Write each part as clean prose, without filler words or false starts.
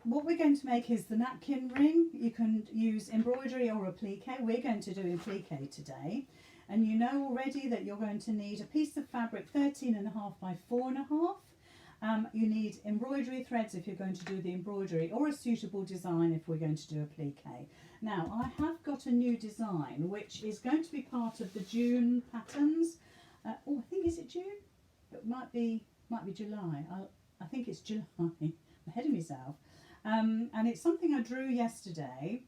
what we're going to make is the napkin ring. You can use embroidery or applique. We're going to do applique today. And you know already that you're going to need a piece of fabric 13.5 by 4.5. You need embroidery threads if you're going to do the embroidery, or a suitable design if we're going to do applique. Now, I have got a new design which is going to be part of the June patterns. Oh, I think, is it June? It might be July. I think it's July. I'm ahead of myself. And it's something I drew yesterday,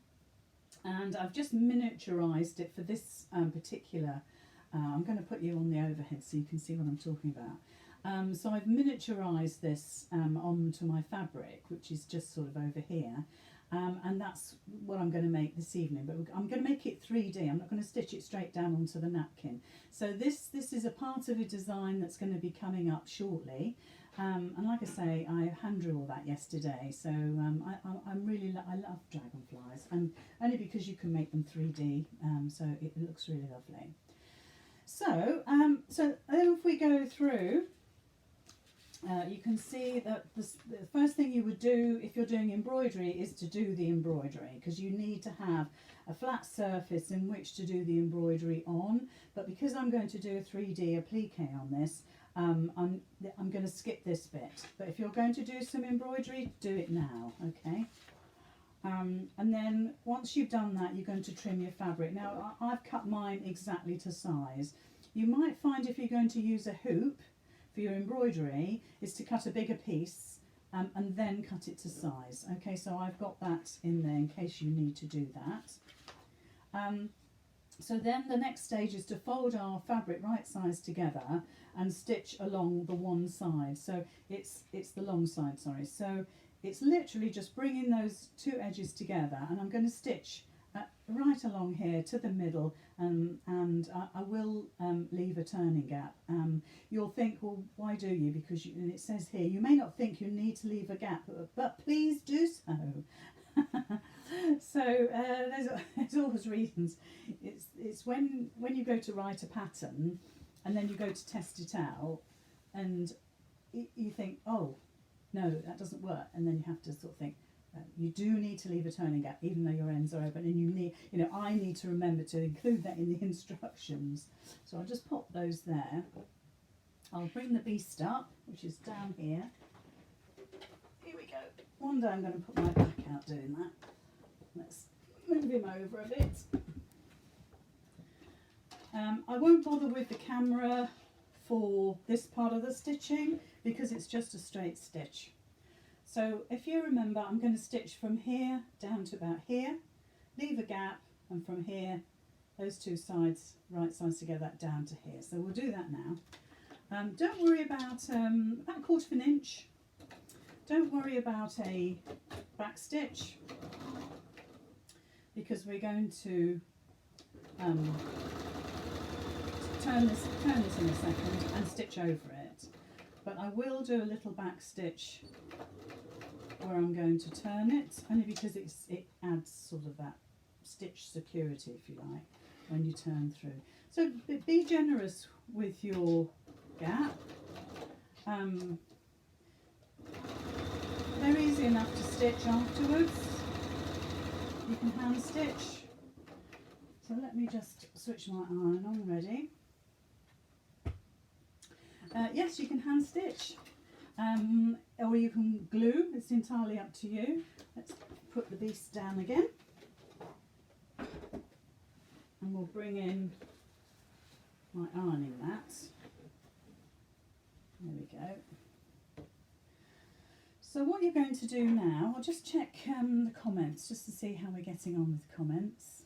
and I've just miniaturised it for this particular. I'm going to put you on the overhead so you can see what I'm talking about. So I've miniaturised this onto my fabric, which is just sort of over here, and that's what I'm going to make this evening. But I'm going to make it 3D. I'm not going to stitch it straight down onto the napkin. So this is a part of a design that's going to be coming up shortly. And like I say, I hand drew all that yesterday. So I love dragonflies, and only because you can make them 3D. So it looks really lovely. So so if we go through. You can see that the first thing you would do if you're doing embroidery is to do the embroidery, because you need to have a flat surface in which to do the embroidery on. But because I'm going to do a 3D applique on this, I'm going to skip this bit. But if you're going to do some embroidery, do it now, okay? And then once you've done that, you're going to trim your fabric. Now, I've cut mine exactly to size. You might find if you're going to use a hoop for your embroidery is to cut a bigger piece and then cut it to size. Okay, so I've got that in there in case you need to do that. So then the next stage is to fold our fabric right sides together and stitch along the one side. So it's the long side, sorry. So it's literally just bringing those two edges together, and I'm going to stitch right along here to the middle, and I will leave a turning gap. You'll think, well, why do you? Because and it says here, you may not think you need to leave a gap, but please do so. So there's always reasons. It's when you go to write a pattern and then you go to test it out, and you think, oh no, that doesn't work, and then you have to sort of think, you do need to leave a turning gap even though your ends are open, and you need, I need to remember to include that in the instructions. So I'll just pop those there. I'll bring the beast up, which is down here. Here we go. One day I'm going to put my back out doing that. Let's move him over a bit. I won't bother with the camera for this part of the stitching because it's just a straight stitch. So if you remember, I'm going to stitch from here down to about here, leave a gap, and from here, those two sides, right sides together, down to here. So we'll do that now. Don't worry about 1/4 of an inch. Don't worry about a back stitch, because we're going to turn this in a second and stitch over it. But I will do a little back stitch where I'm going to turn it, only because it adds sort of that stitch security, if you like, when you turn through. So be generous with your gap. They're easy enough to stitch afterwards. You can hand stitch. So let me just switch my iron on. Ready? Yes, you can hand stitch. Or you can glue, it's entirely up to you. Let's put the beast down again, and we'll bring in my ironing mat. There we go. So what you're going to do now, I'll just check the comments just to see how we're getting on with comments.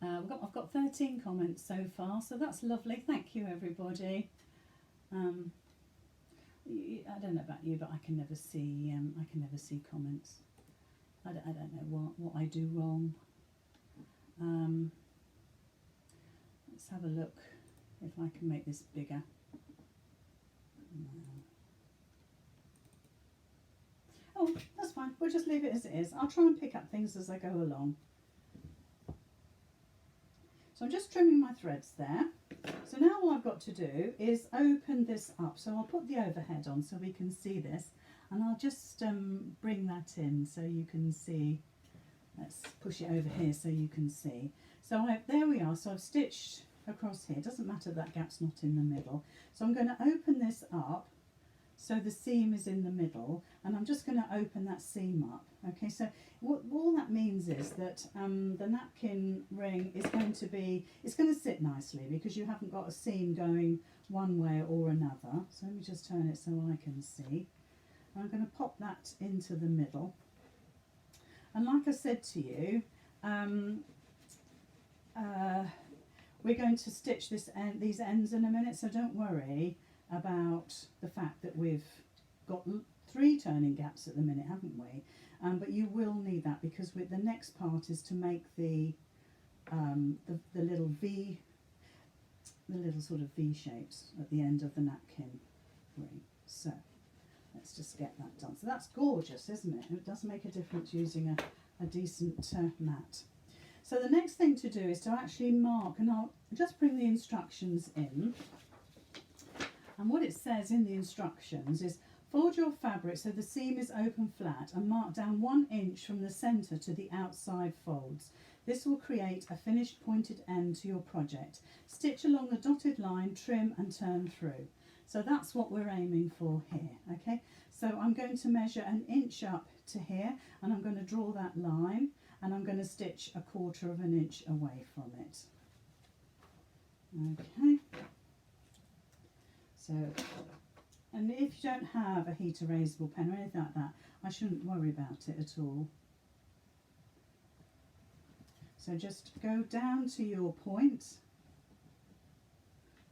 I've got 13 comments so far, so that's lovely. Thank you, everybody. I don't know about you, but I can never see comments. I don't know what I do wrong. Let's have a look if I can make this bigger. Oh, that's fine. We'll just leave it as it is. I'll try and pick up things as I go along. So I'm just trimming my threads there. So now all I've got to do is open this up. So I'll put the overhead on so we can see this. And I'll just bring that in so you can see. Let's push it over here so you can see. So there we are. So I've stitched across here. It doesn't matter that gap's not in the middle. So I'm going to open this up so the seam is in the middle, and I'm just going to open that seam up. Okay, so what all that means is that the napkin ring is going to be, it's going to sit nicely because you haven't got a seam going one way or another. So let me just turn it so I can see. I'm going to pop that into the middle. And like I said to you, we're going to stitch these ends in a minute, so don't worry about the fact that we've got 3 turning gaps at the minute, haven't we? But you will need that because the next part is to make the little V, the little sort of V shapes at the end of the napkin ring. So let's just get that done. So that's gorgeous, isn't it? It does make a difference using a decent mat. So the next thing to do is to actually mark, and I'll just bring the instructions in. And what it says in the instructions is fold your fabric so the seam is open flat and mark down 1 inch from the centre to the outside folds. This will create a finished pointed end to your project. Stitch along the dotted line, trim and turn through. So that's what we're aiming for here, okay? So I'm going to measure 1 inch up to here, and I'm going to draw that line, and I'm going to stitch 1/4 of an inch away from it. Okay. So, and if you don't have a heat erasable pen or anything like that, I shouldn't worry about it at all. So just go down to your point.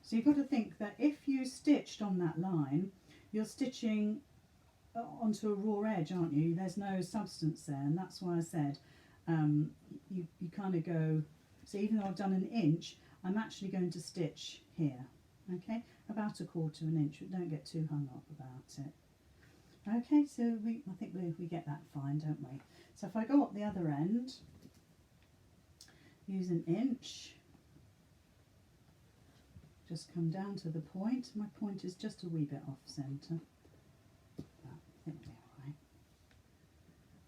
So you've got to think that if you stitched on that line, you're stitching onto a raw edge, aren't you? There's no substance there, and that's why I said you kind of go, so even though I've done 1 inch, I'm actually going to stitch here, okay, about 1/4 of an inch, but don't get too hung up about it. Okay, so I think we get that fine, don't we? So if I go up the other end, use 1 inch, just come down to the point. My point is just a wee bit off centre. I think we're all right.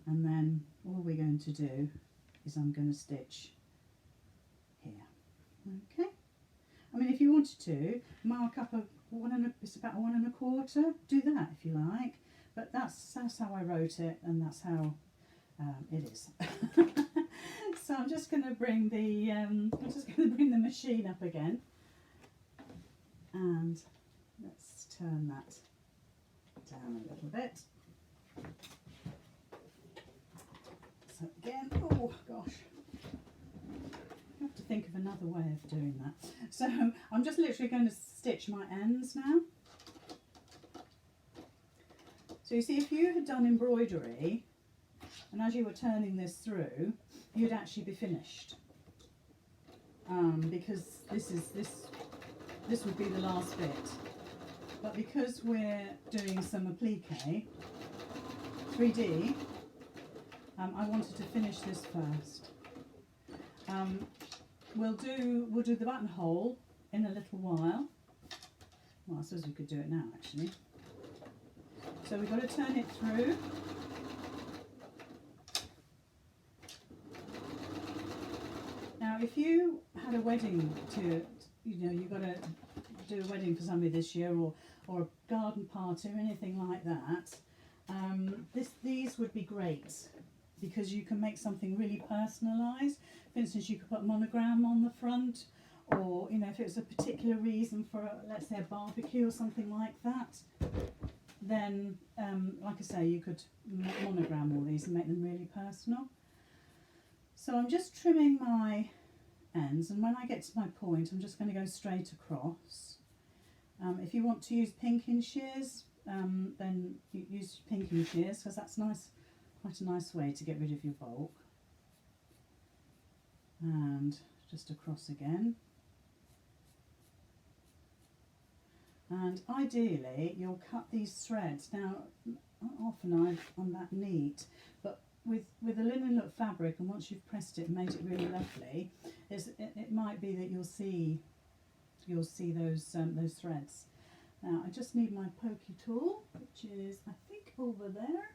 And then all we're going to do is I'm going to stitch here. Okay. I mean, if you wanted to mark up it's about 1 1/4. Do that if you like. But that's how I wrote it, and that's how it is. So I'm just going to bring the machine up again, and let's turn that down a little bit. So again, oh gosh, I have to think of another way of doing that. So I'm just literally going to stitch my ends now. So you see, if you had done embroidery, and as you were turning this through, you'd actually be finished, because this would be the last bit. But because we're doing some applique 3D, I wanted to finish this first. We'll do the buttonhole in a little while. Well, I suppose we could do it now actually. So we've got to turn it through. Now, if you had a wedding you've got to do a wedding for somebody this year, or a garden party or anything like that, these would be great because you can make something really personalised. For instance, you could put a monogram on the front, or if it was a particular reason for, let's say, a barbecue or something like that, then like I say, you could monogram all these and make them really personal. So I'm just trimming my ends, and when I get to my point, I'm just going to go straight across. If you want to use pinking shears, then you use pinking shears, because that's quite a nice way to get rid of your bulk. And just across again. And ideally, you'll cut these threads. Now, not often I'm that neat, but with a linen look fabric, and once you've pressed it and made it really lovely, it might be that you'll see those threads. Now I just need my pokey tool, which is, I think, over there.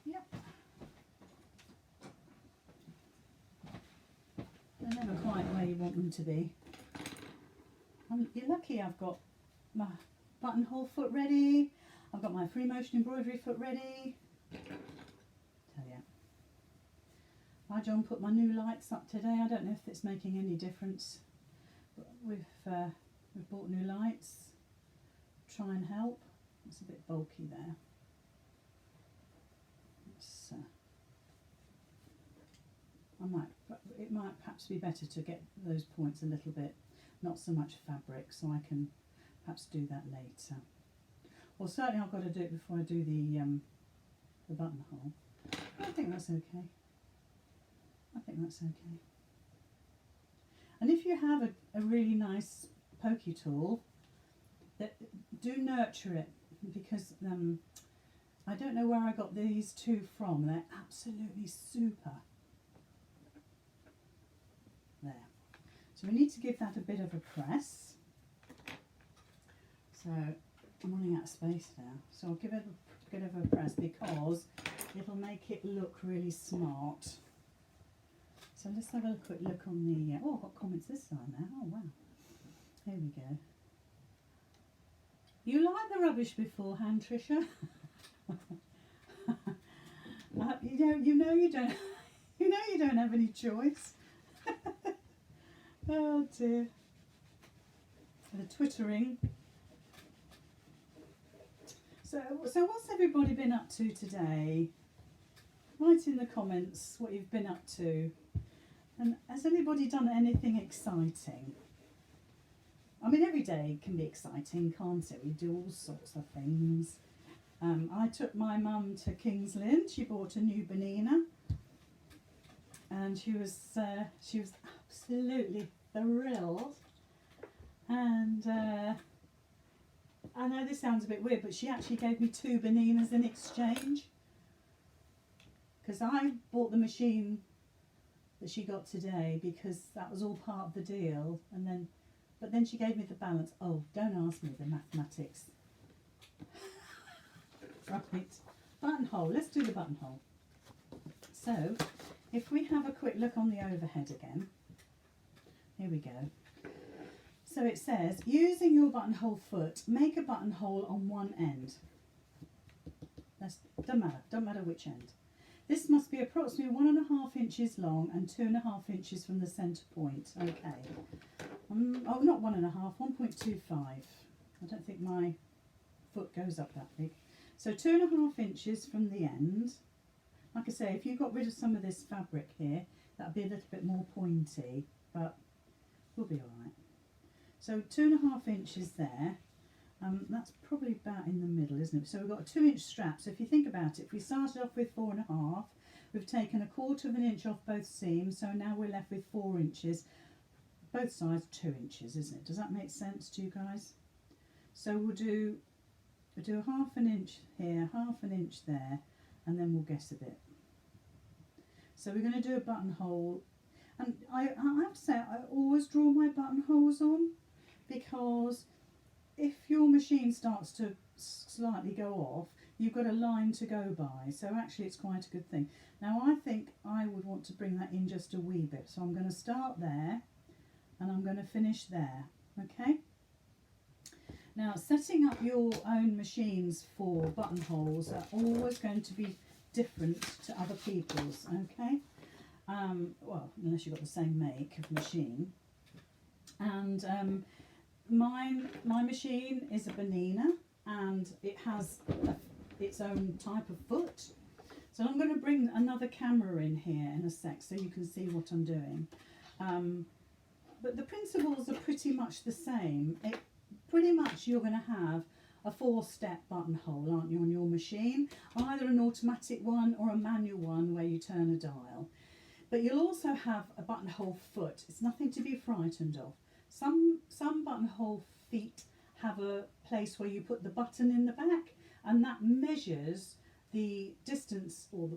Yep. They're never quite where you want them to be. You're lucky I've got my buttonhole foot ready. I've got my free motion embroidery foot ready. Tell ya. My John put my new lights up today. I don't know if it's making any difference. But we've bought new lights. Try and help. It's a bit bulky there. It might perhaps be better to get those points a little bit, not so much fabric, so I can perhaps do that later. Well, certainly I've got to do it before I do the buttonhole. I think that's okay. I think that's okay. And if you have a really nice pokey tool, do nurture it, because I don't know where I got these two from. They're absolutely super. There. So we need to give that a bit of a press. So I'm running out of space now. So I'll give it a bit of a press because it'll make it look really smart. So let's have a quick look on the... oh, I've got comments this side now. Oh, wow. Here we go. You like the rubbish beforehand, Tricia? You know you don't. You know you don't have any choice. Oh dear. The twittering. So what's everybody been up to today? Write in the comments what you've been up to. And has anybody done anything exciting? I mean, every day can be exciting, can't it? We do all sorts of things. I took my mum to King's Lynn. She bought a new banana, and she was absolutely thrilled. And I know this sounds a bit weird, but she actually gave me 2 bananas in exchange, because I bought the machine that she got today because that was all part of the deal, but then she gave me the balance. Oh, don't ask me the mathematics. Right, buttonhole. Let's do the buttonhole. So, if we have a quick look on the overhead again, here we go. So it says, using your buttonhole foot, make a buttonhole on one end. Don't matter which end. This must be approximately 1.5 inches long and 2.5 inches from the centre point. Okay. Oh, not 1.5, 1.25. I don't think my foot goes up that big. So 2.5 inches from the end. Like I say, if you got rid of some of this fabric here, that would be a little bit more pointy, but we'll be all right. So 2.5 inches there. That's probably about in the middle, isn't it? So we've got a 2-inch strap. So if you think about it, if we started off with 4.5, we've taken 1/4 inch off both seams, so now we're left with 4 inches. Both sides 2 inches, isn't it? Does that make sense to you guys? So we'll do 1/2 inch here, 1/2 inch there, and then we'll guess a bit. So we're going to do a buttonhole, and I have to say I always draw my buttonholes on, because if your machine starts to slightly go off, you've got a line to go by, so actually it's quite a good thing. Now I think I would want to bring that in just a wee bit, so I'm going to start there and I'm going to finish there, okay? Now, setting up your own machines for buttonholes are always going to be different to other people's, okay? Well, unless you've got the same make of machine. And my machine is a banana, and it has its own type of foot. So I'm going to bring another camera in here in a sec so you can see what I'm doing. But the principles are pretty much the same. Pretty much you're going to have a 4-step buttonhole, aren't you, on your machine? Either an automatic one or a manual one where you turn a dial. But you'll also have a buttonhole foot. It's nothing to be frightened of. Some buttonhole feet have a place where you put the button in the back, and that measures the distance, or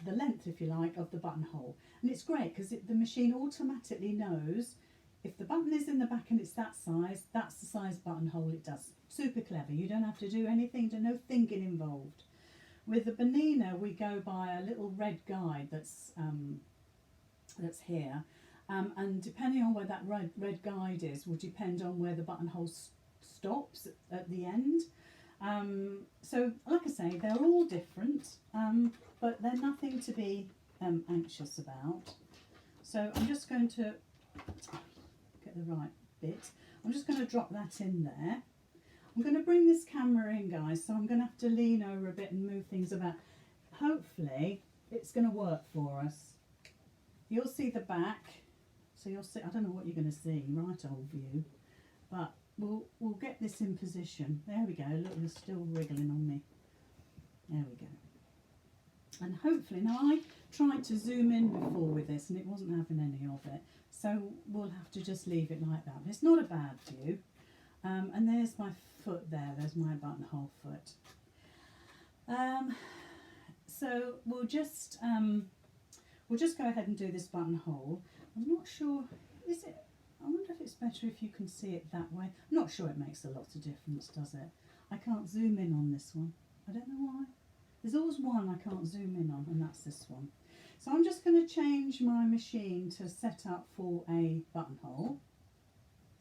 the length, if you like, of the buttonhole. And it's great because the machine automatically knows if the button is in the back and it's that size, that's the size buttonhole it does. Super clever. You don't have to do anything, no thinking involved. With the Bernina, we go by a little red guide that's here, and depending on where that red guide is will depend on where the buttonhole stops at the end. So like I say, they're all different, but they're nothing to be anxious about. So I'm just going to get the right bit. I'm just going to drop that in there. I'm going to bring this camera in, guys, so I'm going to have to lean over a bit and move things about. Hopefully it's going to work for us. You'll see the back, so you'll see, I don't know what you're going to see, right old view, but we'll get this in position. There we go. Look, you're still wriggling on me. There we go. And hopefully, now I tried to zoom in before with this and it wasn't having any of it, so we'll have to just leave it like that. It's not a bad view. And there's my foot there, there's my buttonhole foot. So we'll just go ahead and do this buttonhole. I'm not sure, is it, I wonder if it's better if you can see it that way. I'm not sure it makes a lot of difference, does it? I can't zoom in on this one. I don't know why. There's always one I can't zoom in on, and that's this one. So I'm just going to change my machine to set up for a buttonhole.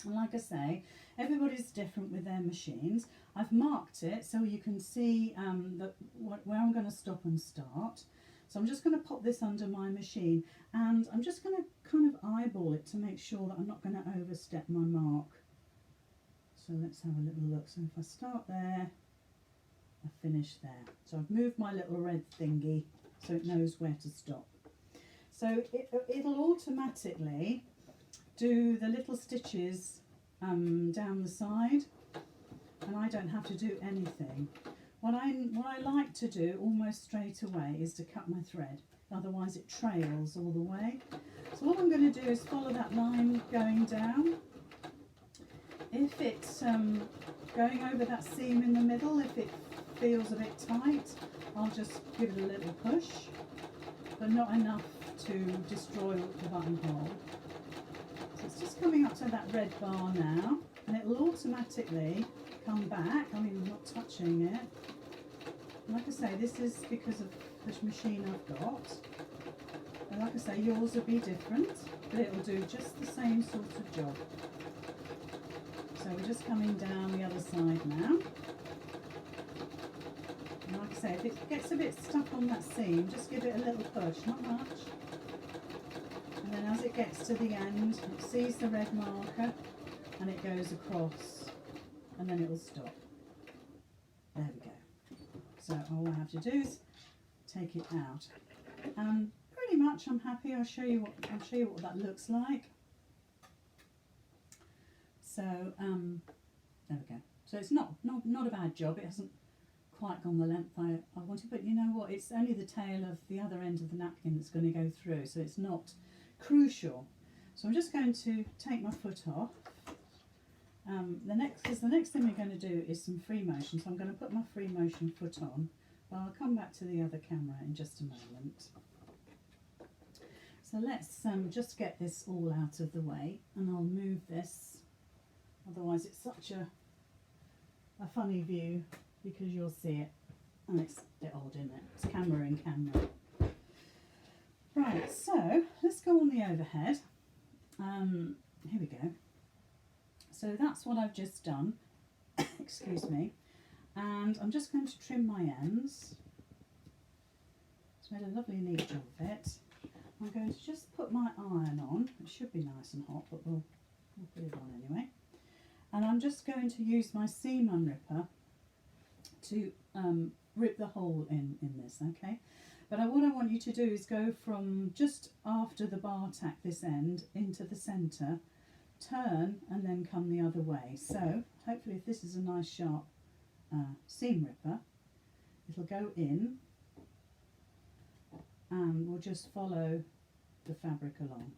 And like I say, everybody's different with their machines. I've marked it so you can see where I'm going to stop and start. So I'm just going to pop this under my machine, and I'm just going to kind of eyeball it to make sure that I'm not going to overstep my mark. So let's have a little look. So if I start there, I finish there. So I've moved my little red thingy so it knows where to stop. So it'll automatically do the little stitches down the side, and I don't have to do anything. What I like to do almost straight away is to cut my thread, otherwise it trails all the way. So what I'm going to do is follow that line going down. If it's going over that seam in the middle, if it feels a bit tight, I'll just give it a little push, but not enough to destroy the buttonhole. So it's just coming up to that red bar now, and it will automatically come back. I mean, I'm not touching it. Like I say, this is because of the machine I've got. And like I say, yours will be different, but it will do just the same sort of job. So we're just coming down the other side now. And like I say, if it gets a bit stuck on that seam, just give it a little push, not much. And then as it gets to the end, it sees the red marker and it goes across, and then it will stop. There we go. So all I have to do is take it out. Pretty much I'm happy. I'll show you what that looks like. So there we go. So it's not a bad job. It hasn't quite gone the length I wanted, but you know what? It's only the tail of the other end of the napkin that's going to go through, so it's not crucial. So I'm just going to take my foot off. The next thing we're going to do is some free motion. So I'm going to put my free motion foot on, but I'll come back to the other camera in just a moment. So let's just get this all out of the way, and I'll move this. Otherwise it's such a funny view, because you'll see it, and it's a bit odd, isn't it? It's camera in camera. Right, so let's go on the overhead. Here we go. So that's what I've just done. Excuse me. And I'm just going to trim my ends. It's made a lovely neat job of it. I'm going to just put my iron on. It should be nice and hot, but we'll put it on anyway. And I'm just going to use my seam unripper to rip the hole in this, okay? But what I want you to do is go from just after the bar tack this end into the centre, turn, and then come the other way. So hopefully, if this is a nice sharp seam ripper, it'll go in, and we'll just follow the fabric along.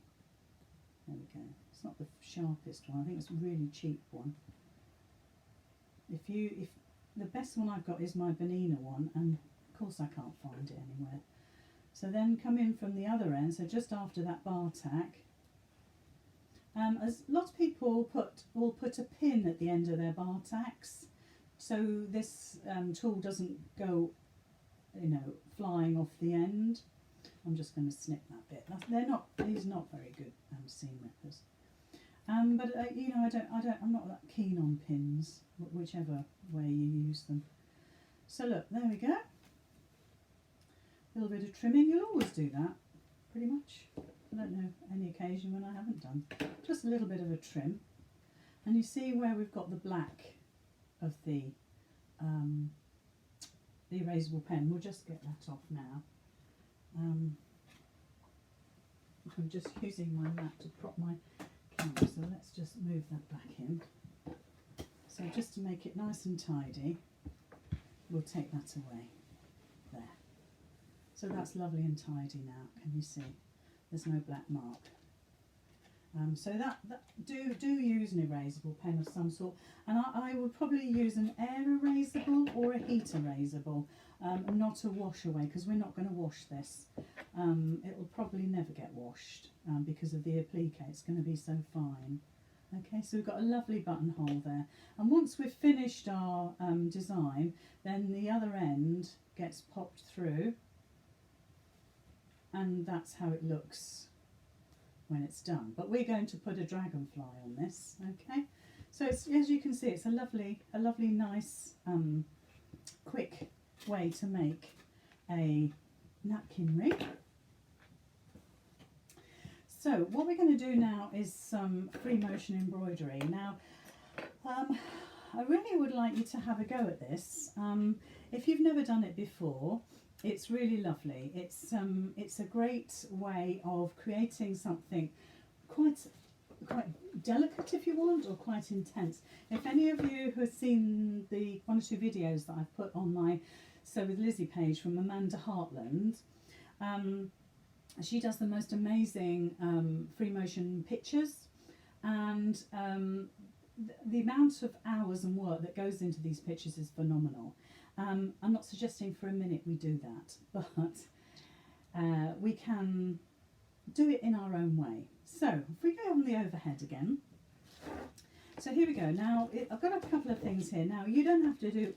There we go. It's not the sharpest one. I think it's a really cheap one. If the best one I've got is my Bernina one, and of course I can't find it anywhere. So then come in from the other end, so just after that bar tack, As lots of people will put a pin at the end of their bar tacks, so this tool doesn't go, flying off the end. I'm just going to snip that bit. These are not very good seam rippers. But I'm not that keen on pins, whichever way you use them. So look, there we go. A little bit of trimming. You'll always do that, pretty much. I don't know any occasion when I haven't done. Just a little bit of a trim. And you see where we've got the black of the erasable pen. We'll just get that off now. I'm just using my mat to prop my camera, so let's just move that back in. So just to make it nice and tidy, we'll take that away. There. So that's lovely and tidy now. Can you see? There's no black mark. So do use an erasable pen of some sort, and I would probably use an air erasable or a heat erasable, not a wash away, because we're not going to wash this. It will probably never get washed because of the applique. It's going to be so fine. Okay, so we've got a lovely buttonhole there, and once we've finished our design, then the other end gets popped through, and that's how it looks when it's done. But we're going to put a dragonfly on this. Okay, so it's, as you can see, it's a lovely nice quick way to make a napkin ring. So what we're going to do now is some free motion embroidery. Now I really would like you to have a go at this. If you've never done it before, it's really lovely. It's a great way of creating something quite delicate, if you want, or quite intense. If any of you have seen the 1 or 2 videos that I've put on my Sew with Lizzie page from Amanda Hartland, she does the most amazing free motion pictures, and the amount of hours and work that goes into these pictures is phenomenal. I'm not suggesting for a minute we do that, but we can do it in our own way. So if we go on the overhead again, so here we go. Now I've got a couple of things here. Now you don't have to do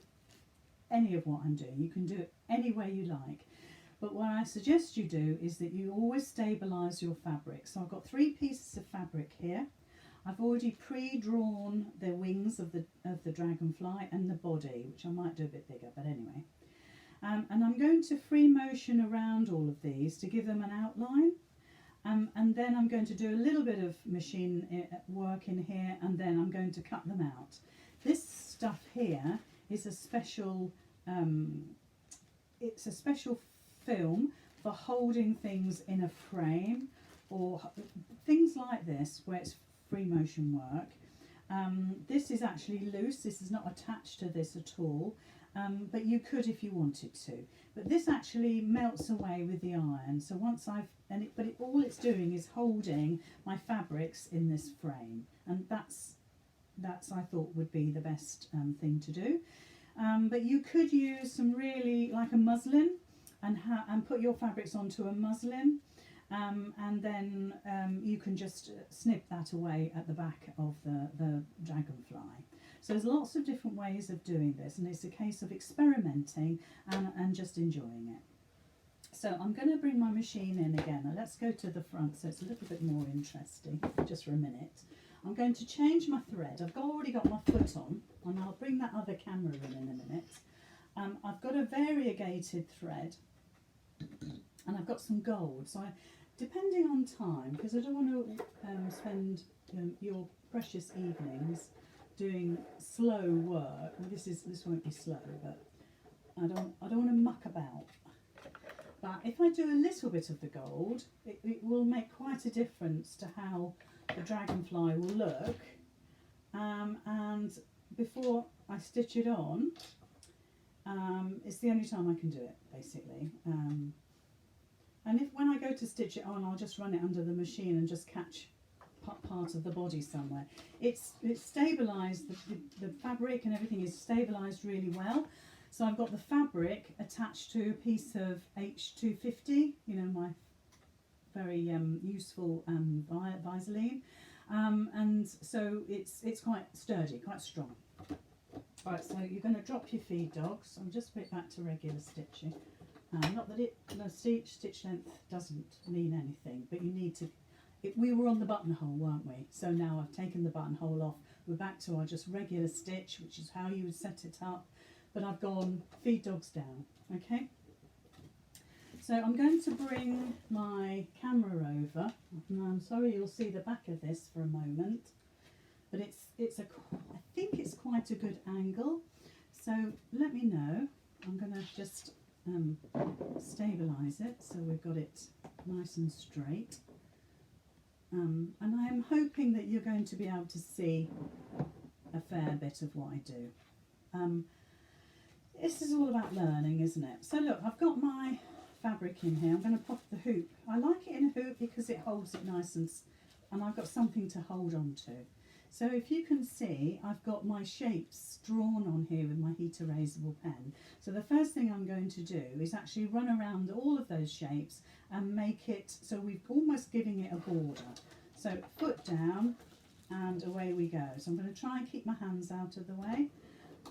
any of what I'm doing. You can do it any way you like. But what I suggest you do is that you always stabilise your fabric. So I've got 3 pieces of fabric here. I've already pre-drawn the wings of the dragonfly and the body, which I might do a bit bigger, but anyway. And I'm going to free motion around all of these to give them an outline. And then I'm going to do a little bit of machine work in here, and then I'm going to cut them out. This stuff here is a special, it's a special film for holding things in a frame, or things like this where it's free motion work. This is actually loose. This is not attached to this at all, but you could if you wanted to. But this actually melts away with the iron. So once all it's doing is holding my fabrics in this frame, and that's I thought would be the best thing to do. But you could use some really, like a muslin, and put your fabrics onto a muslin, and then you can just snip that away at the back of the dragonfly. So there's lots of different ways of doing this, and it's a case of experimenting and just enjoying it. So I'm going to bring my machine in again. Now let's go to the front so it's a little bit more interesting, just for a minute. I'm going to change my thread. I've already got my foot on, and I'll bring that other camera in a minute. I've got a variegated thread, and I've got some gold. So depending on time, because I don't want to spend your precious evenings doing slow work. Well, this won't be slow, but I don't want to muck about. But if I do a little bit of the gold, it will make quite a difference to how the dragonfly will look. And before I stitch it on, it's the only time I can do it, basically. And when I go to stitch it on, I'll just run it under the machine and just catch part of the body somewhere. It's stabilised, the fabric and everything is stabilised really well. So I've got the fabric attached to a piece of H250, you know, my very useful Vaseline. and so it's quite sturdy, quite strong. Right, so you're going to drop your feed dogs. I'll just put it back to regular stitching. Not that the stitch length doesn't mean anything, but you need to. We were on the buttonhole, weren't we? So now I've taken the buttonhole off. We're back to our just regular stitch, which is how you would set it up. But I've gone feed dogs down. Okay. So I'm going to bring my camera over. Now, I'm sorry you'll see the back of this for a moment, but I think it's quite a good angle. So let me know. I'm going to just stabilise it so we've got it nice and straight. And I am hoping that you're going to be able to see a fair bit of what I do. This is all about learning, isn't it? So look, I've got my fabric in here. I'm going to pop the hoop. I like it in a hoop because it holds it nice and I've got something to hold on to. So if you can see, I've got my shapes drawn on here with my heat erasable pen. So the first thing I'm going to do is actually run around all of those shapes and make it so we're almost giving it a border. So foot down and away we go. So I'm going to try and keep my hands out of the way.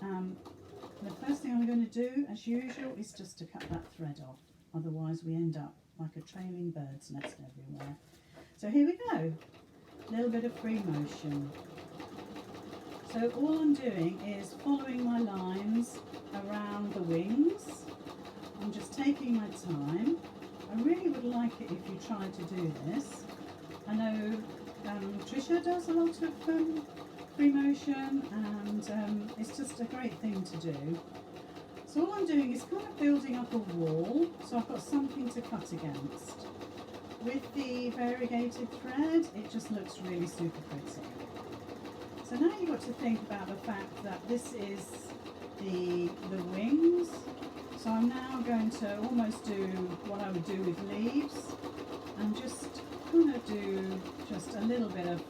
The first thing I'm going to do, as usual, is just to cut that thread off. Otherwise we end up like a trailing bird's nest everywhere. So here we go. A little bit of free motion. So all I'm doing is following my lines around the wings. I'm just taking my time. I really would like it if you tried to do this. I know Tricia does a lot of free motion, and it's just a great thing to do. So all I'm doing is kind of building up a wall, so I've got something to cut against. With the variegated thread, it just looks really super pretty. So now you've got to think about the fact that this is the wings. So I'm now going to almost do what I would do with leaves and just kind of do just a little bit of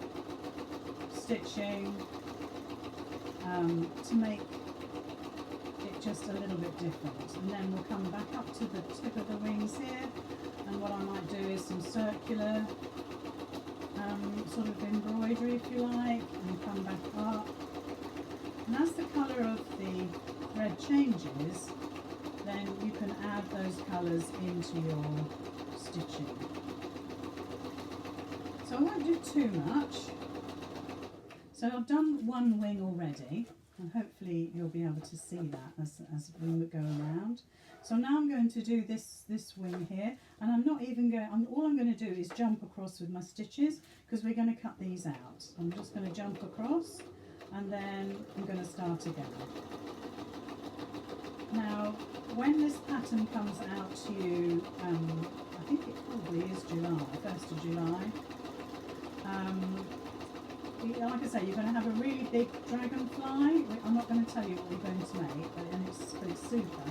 stitching to make it just a little bit different. And then we'll come back up to the tip of the wings here, and what I might do is some circular sort of embroidery, if you like, and come back up. And as the colour of the thread changes, then you can add those colours into your stitching. So I won't do too much. So I've done one wing already, and hopefully you'll be able to see that as we go around. So now I'm going to do this wing here, and I'm not even going, all I'm going to do is jump across with my stitches, because we're going to cut these out. So I'm just going to jump across, and then I'm going to start again. Now, when this pattern comes out to you, I think it probably is July, 1st of July. Like I say, you're going to have a really big dragonfly. I'm not going to tell you what we're going to make, but it's super.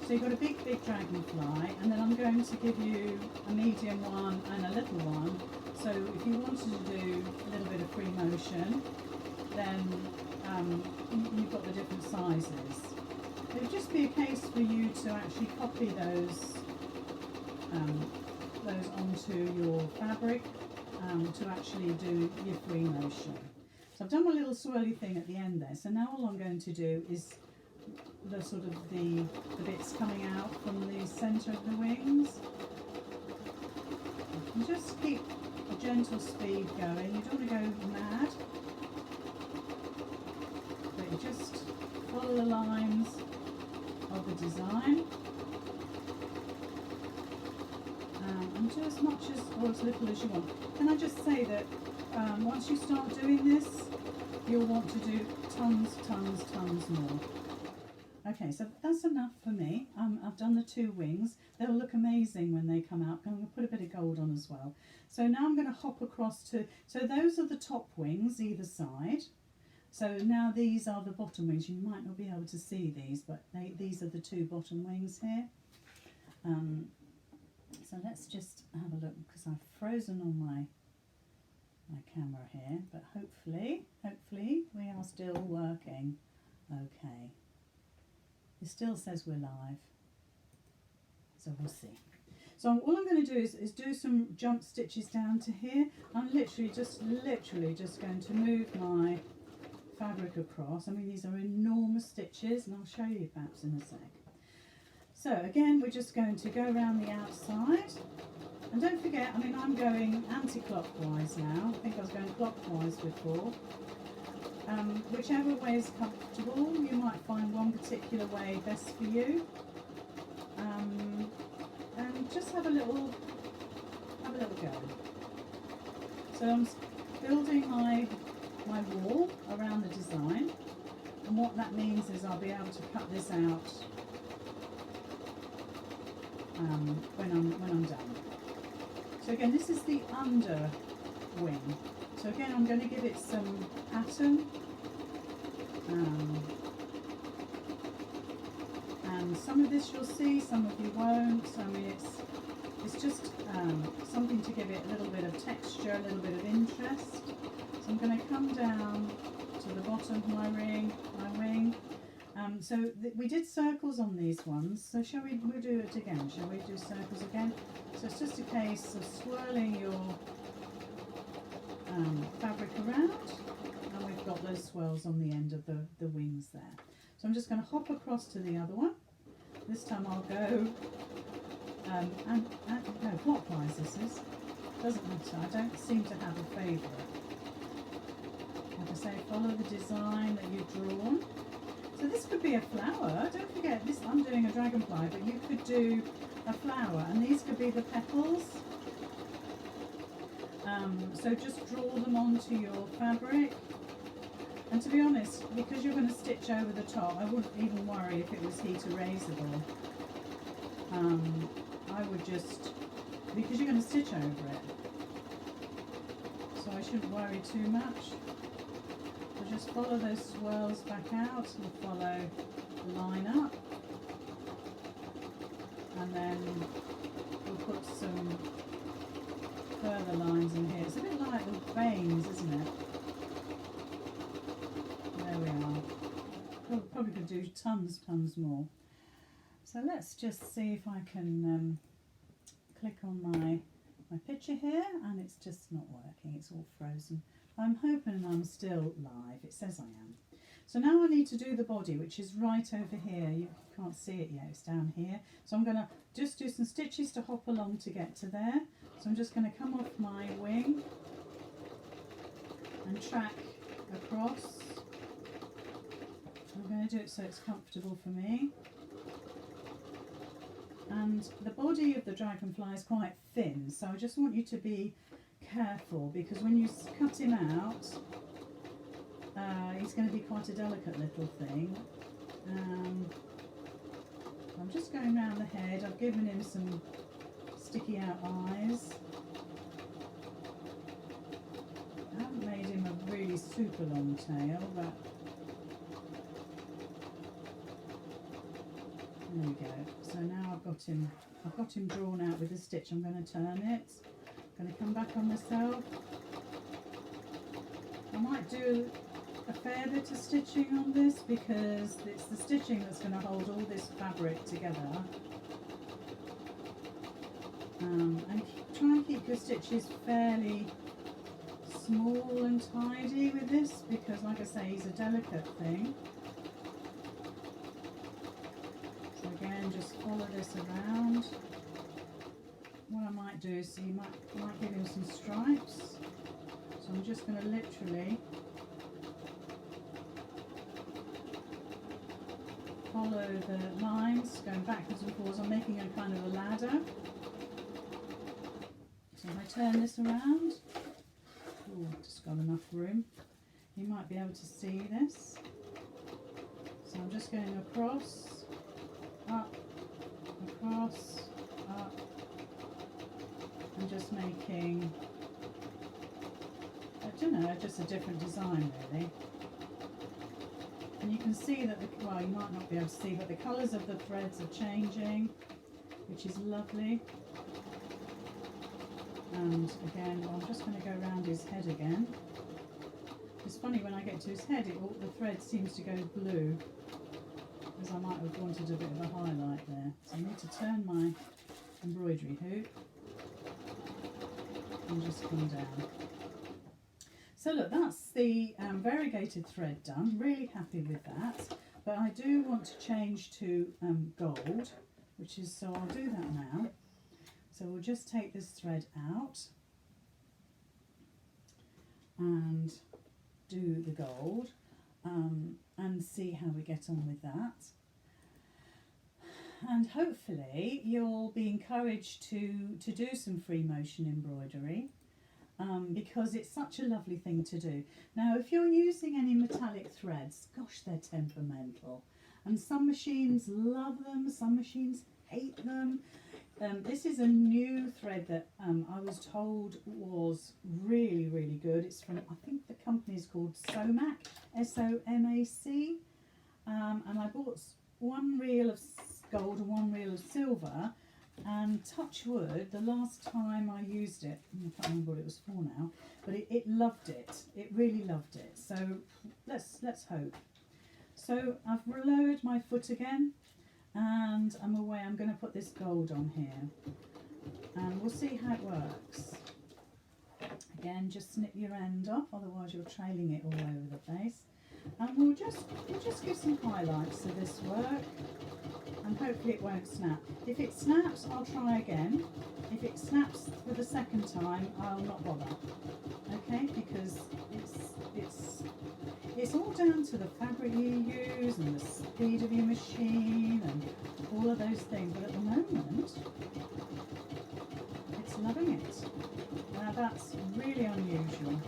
So you've got a big dragonfly, and then I'm going to give you a medium one and a little one. So if you wanted to do a little bit of free motion, then you've got the different sizes. It would just be a case for you to actually copy those onto your fabric to actually do your free motion. So I've done my little swirly thing at the end there. So now all I'm going to do is the sort of the bits coming out from the centre of the wings. And just keep a gentle speed going. You don't want to go mad, but you just follow the lines of the design. And do as much as or as little as you want. Can I just say that once you start doing this, you'll want to do tons more. Okay, so that's enough for me. I've done the two wings. They'll look amazing when they come out. I'm going to put a bit of gold on as well. So now I'm going to hop across to, so those are the top wings either side. So now these are the bottom wings. You might not be able to see these, but these are the two bottom wings here. So let's just have a look, because I've frozen on my camera here, but hopefully we are still working okay. It still says we're live, so we'll see. So all I'm going to do is do some jump stitches down to here. I'm literally just going to move my fabric across. I mean, these are enormous stitches, and I'll show you perhaps in a sec. So again, we're just going to go around the outside. And don't forget, I mean, I'm going anti-clockwise now. I think I was going clockwise before. Whichever way is comfortable, you might find one particular way best for you. And just have a little go. So I'm building my wall around the design, and what that means is I'll be able to cut this out when I'm done. So again, this is the under wing. So again, I'm going to give it some pattern, and some of this you'll see, some of you won't. I mean, it's just something to give it a little bit of texture, a little bit of interest. So I'm going to come down to the bottom of my wing. So we did circles on these ones. So we'll do it again. Shall we do circles again? So it's just a case of swirling your fabric around, and we've got those swirls on the end of the wings there. So I'm just going to hop across to the other one. This time I'll go no, clockwise. This is, doesn't matter. I don't seem to have a favourite. Like I say, follow the design that you've drawn. So this could be a flower. Don't forget, this I'm doing a dragonfly, but you could do a flower, and these could be the petals. So just draw them onto your fabric. And to be honest, because you're going to stitch over the top, I wouldn't even worry if it was heat erasable. I would just, because you're going to stitch over it, so I shouldn't worry too much. So just follow those swirls back out and follow the line up, and then we'll put some further lines in here. It's a bit like the veins, isn't it? There we are. Probably could do tons more. So let's just see if I can click on my picture here, and it's just not working. It's all frozen. I'm hoping I'm still live. It says I am. So now I need to do the body, which is right over here. You can't see it yet, it's down here. So I'm going to just do some stitches to hop along to get to there. So I'm just going to come off my wing and track across. I'm going to do it so it's comfortable for me. And the body of the dragonfly is quite thin, so I just want you to be careful, because when you cut him out, he's going to be quite a delicate little thing. I'm just going around the head. I've given him some sticky out eyes. I haven't made him a really super long tail, but there we go. So now I've got him drawn out with a stitch. I'm going to turn it. I'm going to come back on myself. I might do a fair bit of stitching on this, because it's the stitching that's going to hold all this fabric together. And try and keep your stitches fairly small and tidy with this, because like I say, he's a delicate thing. So again, just follow this around. What I might do is, you might give him some stripes. So I'm just going to literally follow the lines, going backwards and forwards. I'm making a kind of a ladder. So if I turn this around, oh, just got enough room. You might be able to see this. So I'm just going across, up, across, up, and just making, I don't know, just a different design really. And you can see that, well, you might not be able to see, but the colours of the threads are changing, which is lovely. And again, well, I'm just going to go around his head again. It's funny, when I get to his head, the thread seems to go blue, because I might have wanted a bit of a highlight there. So I need to turn my embroidery hoop and just come down. So look, that's the variegated thread done. Really happy with that. But I do want to change to gold, which is, so I'll do that now. So we'll just take this thread out and do the gold and see how we get on with that. And hopefully you'll be encouraged to do some free motion embroidery because it's such a lovely thing to do. Now if you're using any metallic threads, gosh, they're temperamental, and some machines love them, some machines hate them. This is a new thread that I was told was really, really good. It's from, I think the company is called Somac, S-O-M-A-C, and I bought one reel of gold and one reel of silver, and touch wood, the last time I used it, I can't remember what it was for now, but it loved it. It really loved it. So let's hope. So I've lowered my foot again, and I'm away. I'm going to put this gold on here, and we'll see how it works. Again, just snip your end off, otherwise you're trailing it all over the place. And we'll just give some highlights to this work, and hopefully it won't snap. If it snaps, I'll try again. If it snaps for the second time, I'll not bother. Okay, because it's all down to the fabric you use and the speed of your machine and all of those things. But at the moment, it's loving it. Now that's really unusual.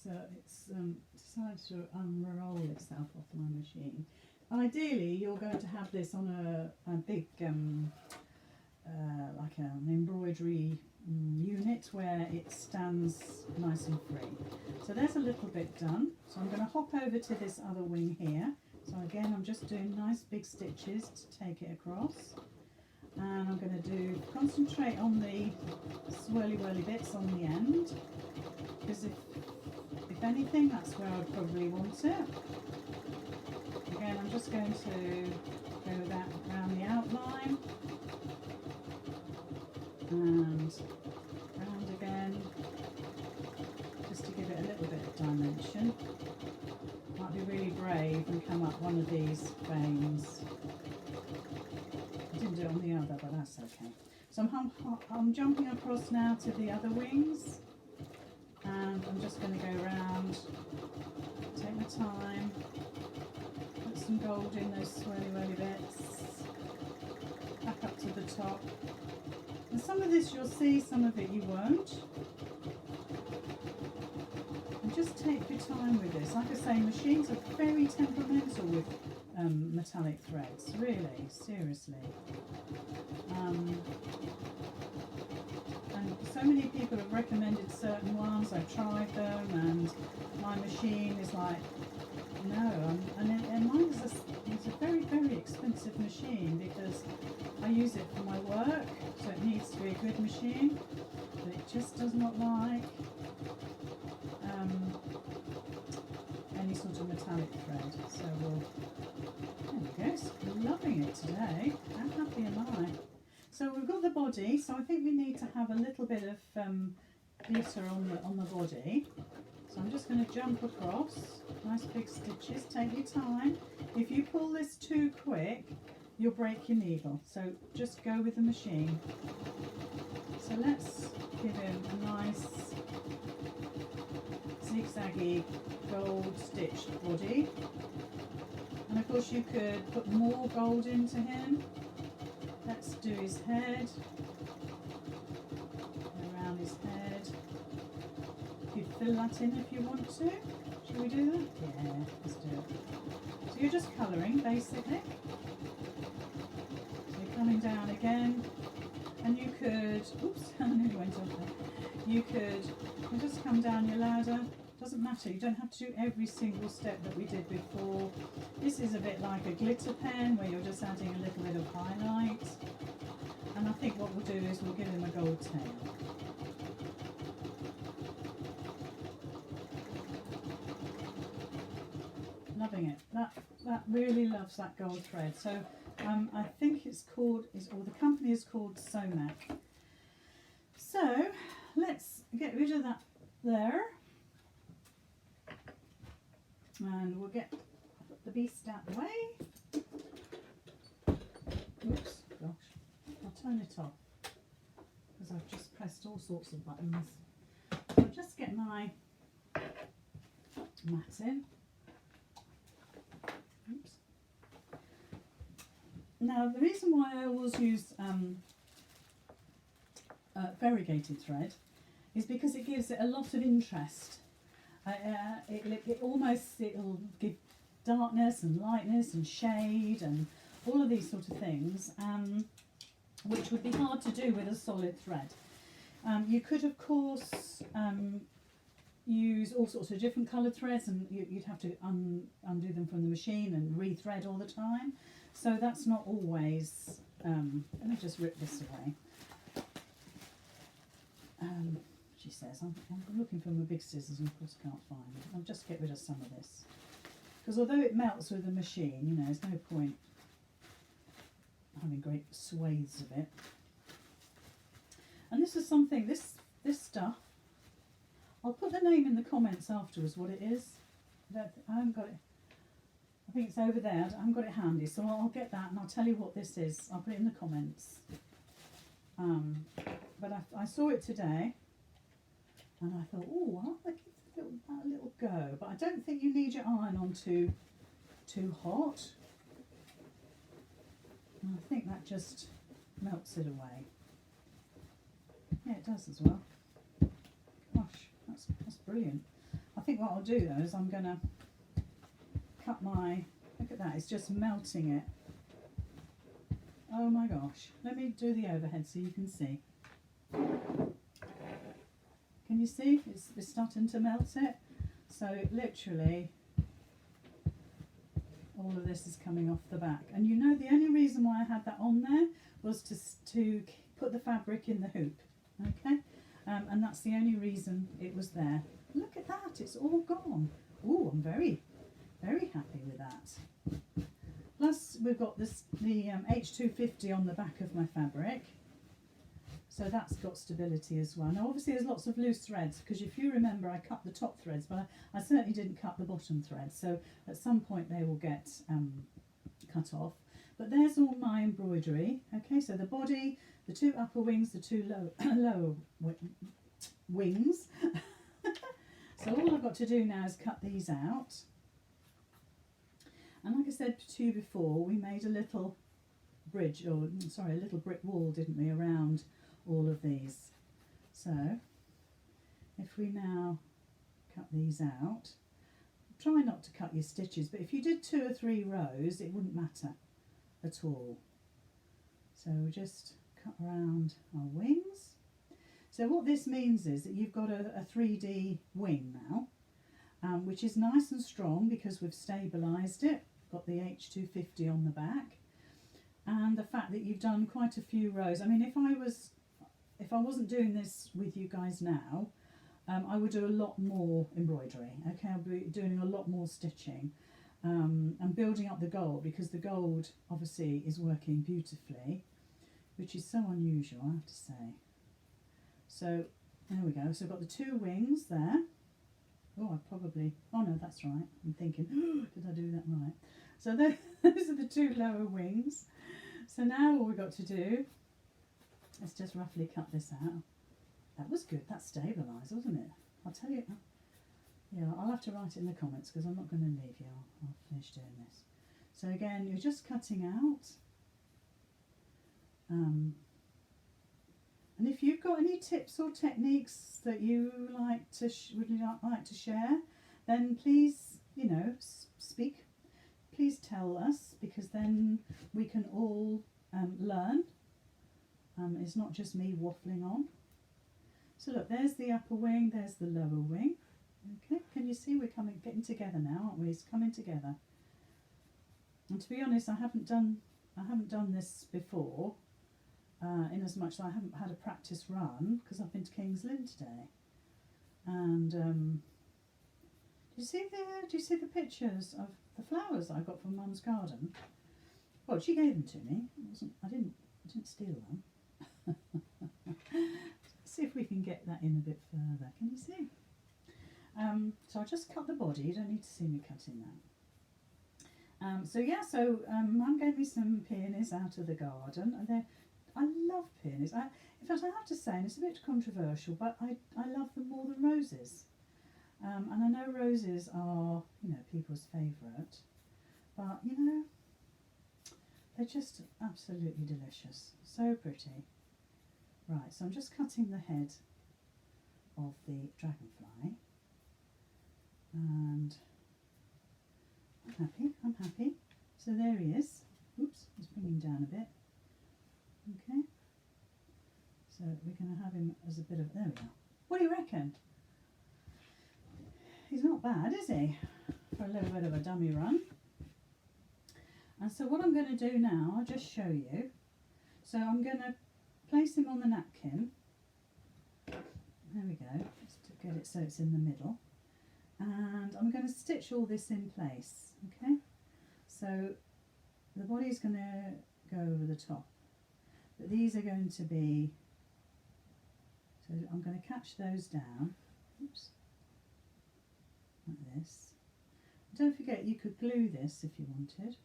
So it's decided to unroll itself off my machine. Ideally, you're going to have this on a big, like an embroidery unit where it stands nice and free. So there's a little bit done. So I'm going to hop over to this other wing here. So again, I'm just doing nice big stitches to take it across. And I'm going to concentrate on the swirly whirly bits on the end, because if anything, that's where I'd probably want it. Again, I'm just going to go that around the outline and round again, just to give it a little bit of dimension. Might be really brave and come up one of these veins. I didn't do it on the other, but that's okay. So I'm jumping across now to the other wings, and I'm just going to go around, take my time, put some gold in those swirly whirly bits, back up to the top. And some of this you'll see, some of it you won't. And just take your time with this. Like I say, machines are very temperamental with metallic threads, really, seriously. And so many people have recommended certain ones. I've tried them, and my machine is like, no. And mine is a very, very expensive machine because I use it for my work, so it needs to be a good machine, but it just does not like any sort of metallic thread. So there we go. So loving it today. How happy am I? So we've got the body, so I think we need to have a little bit of glitter on the body. So I'm just going to jump across, nice big stitches, take your time. If you pull this too quick, you'll break your needle, so just go with the machine. So let's give him a nice zigzaggy gold stitched body. And of course you could put more gold into him. Let's do his head, around his head. You fill that in if you want to. Shall we do that? Yeah, let's do it. So you're just colouring basically. So you're coming down again, and you could, oops, I nearly went off there. You just come down your ladder. Doesn't matter, you don't have to do every single step that we did before. This is a bit like a glitter pen where you're just adding a little bit of highlight. And I think what we'll do is we'll give him a gold tail. Loving it. That really loves that gold thread. So I think it's called, or the company is called Somac. So let's get rid of that there, and we'll get the beast out the way. Oops, gosh, I'll turn it off because I've just pressed all sorts of buttons. So I'll just get my mat in. Oops. Now the reason why I always use variegated thread is because it gives it a lot of interest. It'll give darkness and lightness and shade and all of these sort of things, which would be hard to do with a solid thread. You could of course use all sorts of different coloured threads, and you'd have to undo them from the machine and re-thread all the time. So that's not always, let me just rip this away. She says, I'm looking for my big scissors and of course can't find them. I'll just get rid of some of this. Because although it melts with the machine, you know, there's no point having great swathes of it. And this is something, this stuff, I'll put the name in the comments afterwards what it is. I haven't got it. I think it's over there. I haven't got it handy, so I'll get that and I'll tell you what this is. I'll put it in the comments. But I saw it today and I thought, oh, I'll give that a little go. But I don't think you need your iron on too hot. And I think that just melts it away. Yeah, it does as well. Gosh, that's brilliant. I think what I'll do though is I'm going to cut my, look at that, it's just melting it. Oh my gosh, let me do the overhead so you can see. Can you see? It's starting to melt it. So literally all of this is coming off the back. And you know the only reason why I had that on there was to put the fabric in the hoop. Okay, and that's the only reason it was there. Look at that, it's all gone. Oh, I'm very, very happy with that. Plus we've got the H250 on the back of my fabric, so that's got stability as well. Now obviously there's lots of loose threads, because if you remember I cut the top threads, but I certainly didn't cut the bottom threads, so at some point they will get cut off. But there's all my embroidery. Okay, so the body, the two upper wings, the two lower wings. So all I've got to do now is cut these out. And like I said to you before, we made a little bridge, or sorry, a little brick wall, didn't we, around all of these. So if we now cut these out, try not to cut your stitches, but if you did 2 or 3 rows, it wouldn't matter at all. So we'll just cut around our wings. So what this means is that you've got a 3D wing now, which is nice and strong because we've stabilised it. Got the H250 on the back, and the fact that you've done quite a few rows. I mean, if I wasn't doing this with you guys now, I would do a lot more embroidery. Okay, I'll be doing a lot more stitching and building up the gold, because the gold obviously is working beautifully, which is so unusual, I have to say. So there we go. So I've got the 2 wings there. Oh, oh no, that's right. I'm thinking, oh, did I do that right? So those are the 2 lower wings. So now all we've got to do is just roughly cut this out. That was good. That stabilised, wasn't it? I'll tell you. Yeah, I'll have to write it in the comments because I'm not going to leave you. I'll finish doing this. So again, you're just cutting out. And if you've got any tips or techniques that you would like to share, then please, you know, speak. Please tell us, because then we can all learn. It's not just me waffling on. So look, there's the upper wing, there's the lower wing. Okay, can you see we're getting together now, aren't we? It's coming together. And to be honest, I haven't done this before. In as much that I haven't had a practice run because I've been to King's Lynn today. And do you see the pictures of the flowers that I got from Mum's garden? Well, she gave them to me. I didn't steal them. See if we can get that in a bit further. Can you see? So I just cut the body. You don't need to see me cutting that. So yeah, so Mum gave me some peonies out of the garden, and I love peonies. In fact, I have to say, and it's a bit controversial, but I love them more than roses. And I know roses are, you know, people's favourite, but you know, they're just absolutely delicious. So pretty. Right, so I'm just cutting the head of the dragonfly, and I'm happy. So there he is. Oops, let's bring him down a bit. Okay. So we're going to have him as a bit of, there we are. What do you reckon? He's not bad, is he? For a little bit of a dummy run. And so what I'm going to do now, I'll just show you. So I'm going to place him on the napkin. There we go, just to get it so it's in the middle. And I'm going to stitch all this in place, okay? So the body's going to go over the top. But these are going to be, so I'm going to catch those down. Oops. Like this. Don't forget you could glue this if you wanted.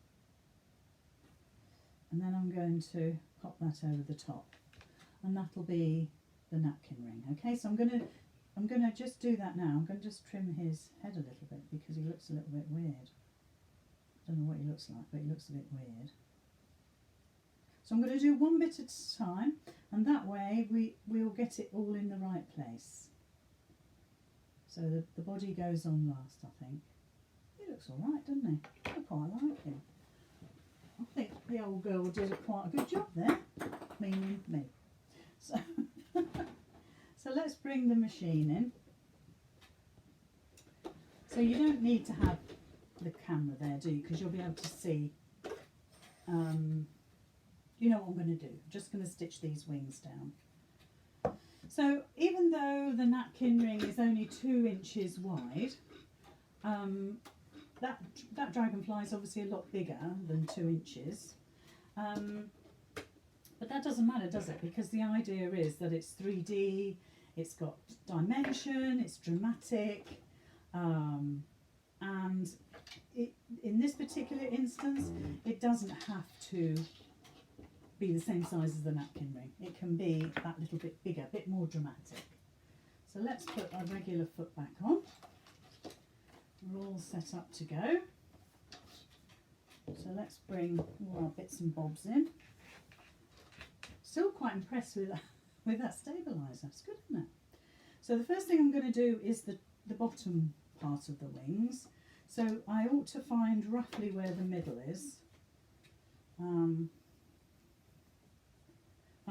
And then I'm going to pop that over the top. And that'll be the napkin ring. Okay, so I'm gonna just do that now. I'm going to just trim his head a little bit because he looks a little bit weird. I don't know what he looks like, but he looks a bit weird. So I'm going to do one bit at a time, and that way we'll get it all in the right place. So the body goes on last, I think. He looks all right, doesn't he? I quite like him. I think the old girl did quite a good job there, meaning me. So, so let's bring the machine in. So you don't need to have the camera there, do you? Because you'll be able to see. You know what I'm going to do. I'm just going to stitch these wings down. So even though the napkin ring is only 2 inches wide, that dragonfly is obviously a lot bigger than 2 inches. But that doesn't matter, does it? Because the idea is that it's 3D, it's got dimension, it's dramatic, and in this particular instance, it doesn't have to be the same size as the napkin ring. It can be that little bit bigger, a bit more dramatic. So let's put our regular foot back on. We're all set up to go. So let's bring all our bits and bobs in. Still quite impressed with that stabiliser. It's good, isn't it? So the first thing I'm going to do is the bottom part of the wings. So I ought to find roughly where the middle is.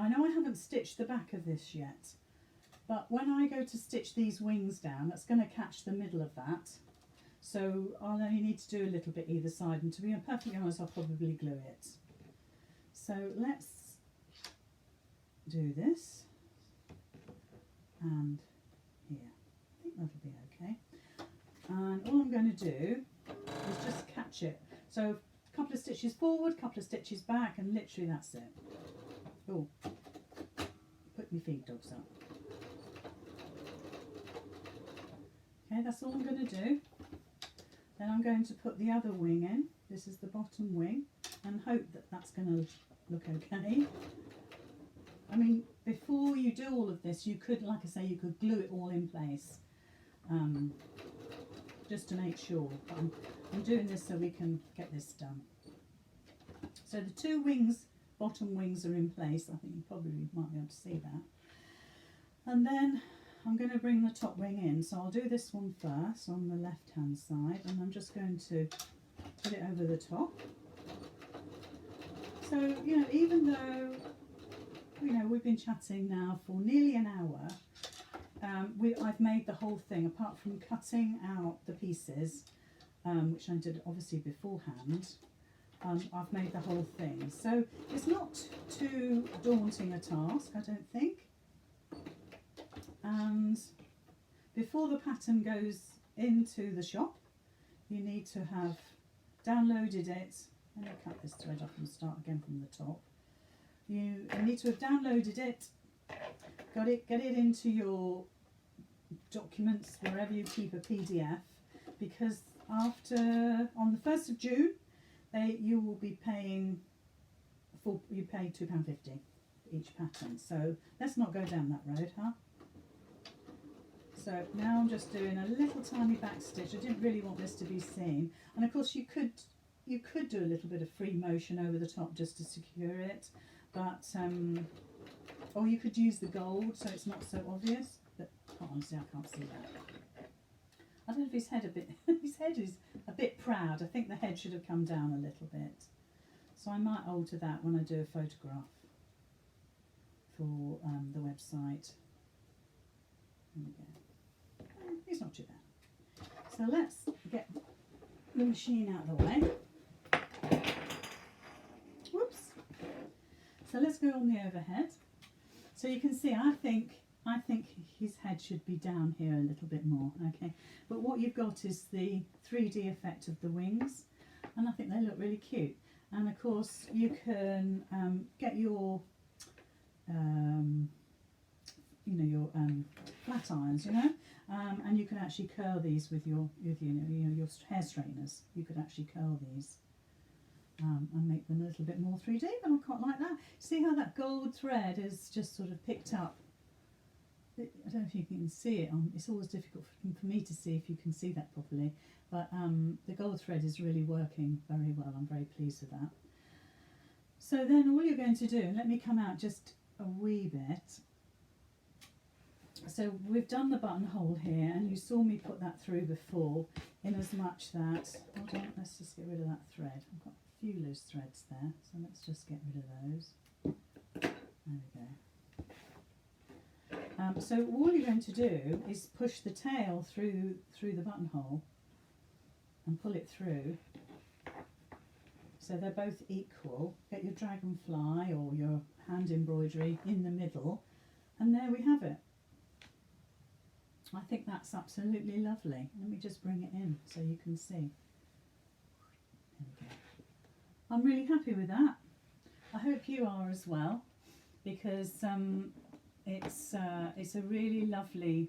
I know I haven't stitched the back of this yet, but when I go to stitch these wings down, that's going to catch the middle of that. So I'll only need to do a little bit either side, and to be perfectly honest, I'll probably glue it. So let's do this, and here. I think that'll be okay. And all I'm going to do is just catch it. So a couple of stitches forward, a couple of stitches back, and literally that's it. Oh, put my feed dogs up. Okay, that's all I'm going to do. Then I'm going to put the other wing in. This is the bottom wing, and hope that that's going to look okay. I mean, before you do all of this, you could, like I say, you could glue it all in place, just to make sure. But I'm doing this so we can get this done. So the 2 wings, bottom wings, are in place. I think you probably might be able to see that. And then I'm going to bring the top wing in. So I'll do this one first on the left hand side, and I'm just going to put it over the top. So, you know, even though, you know, we've been chatting now for nearly an hour, I've made the whole thing, apart from cutting out the pieces, which I did obviously beforehand. I've made the whole thing. So it's not too daunting a task, I don't think. And before the pattern goes into the shop, you need to have downloaded it Let me cut this thread off and start again from the top. You need to have downloaded it, get it into your documents wherever you keep a PDF, because on the 1st of June you will be paying you pay £2.50 each pattern. So let's not go down that road, huh? So now I'm just doing a little tiny back stitch. I didn't really want this to be seen, and of course you could do a little bit of free motion over the top just to secure it, but or you could use the gold so it's not so obvious. But honestly, I can't see that. I don't know if his head is a bit proud. I think the head should have come down a little bit. So I might alter that when I do a photograph for the website. There we go. He's not too bad. So let's get the machine out of the way. Whoops. So let's go on the overhead. So you can see, I think his head should be down here a little bit more, okay? But what you've got is the 3D effect of the wings, and I think they look really cute. And of course you can get your flat irons, and you can actually curl these with your hair straighteners. You could actually curl these and make them a little bit more 3D, but I quite like that. See how that gold thread is just sort of picked up. I don't know if you can see it. It's always difficult for me to see if you can see that properly, but the gold thread is really working very well. I'm very pleased with that. So then all you're going to do, let me come out just a wee bit. So we've done the buttonhole here, and you saw me put that through before, in as much that, hold on, let's just get rid of that thread. I've got a few loose threads there, so let's just get rid of those. There we go. So all you're going to do is push the tail through the buttonhole and pull it through, so they're both equal. Get your dragonfly or your hand embroidery in the middle, and there we have it. I think that's absolutely lovely. Let me just bring it in so you can see. There we go. I'm really happy with that. I hope you are as well, because it's a really lovely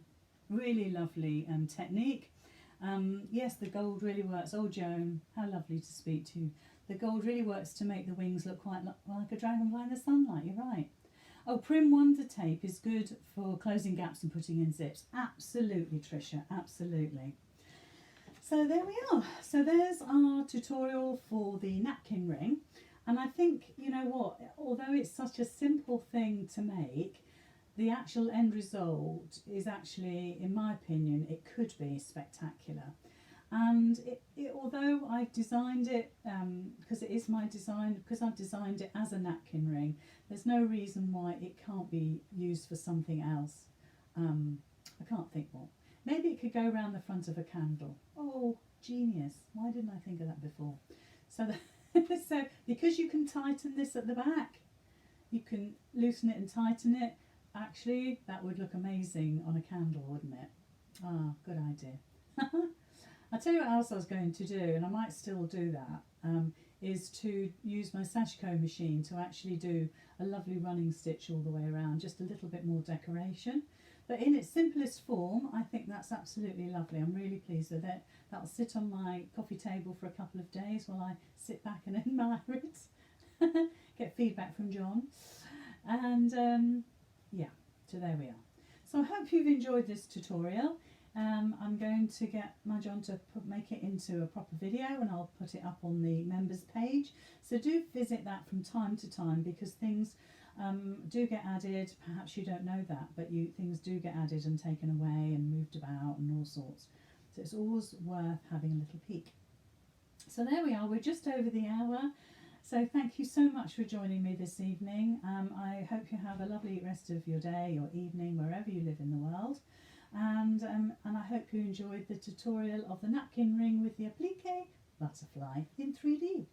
technique. Yes, the gold really works. Oh, Joan, how lovely to speak to you. The gold really works to make the wings look quite like a dragonfly in the sunlight. You're right. Oh, Prim Wonder tape is good for closing gaps and putting in zips. Absolutely, Tricia, absolutely. So there we are. So there's our tutorial for the napkin ring. And I think, you know what, although it's such a simple thing to make, the actual end result is actually, in my opinion, it could be spectacular. And although I've designed it, because it is my design, because I've designed it as a napkin ring, there's no reason why it can't be used for something else. I can't think what. Maybe it could go around the front of a candle. Oh, genius. Why didn't I think of that before? So, so because you can tighten this at the back, you can loosen it and tighten it. Actually, that would look amazing on a candle, wouldn't it? Ah, good idea. I'll tell you what else I was going to do, and I might still do that, is to use my Sashiko machine to actually do a lovely running stitch all the way around, just a little bit more decoration. But in its simplest form, I think that's absolutely lovely. I'm really pleased with it. That'll sit on my coffee table for a couple of days while I sit back and admire it. Get feedback from John. And yeah, so there we are. So I hope you've enjoyed this tutorial. I'm going to get my John to make it into a proper video, and I'll put it up on the members page. So do visit that from time to time, because things do get added. Perhaps you don't know that, but things do get added and taken away and moved about and all sorts. So it's always worth having a little peek. So there we are, we're just over the hour. So thank you so much for joining me this evening. I hope you have a lovely rest of your day or evening, wherever you live in the world. And I hope you enjoyed the tutorial of the napkin ring with the applique butterfly in 3D.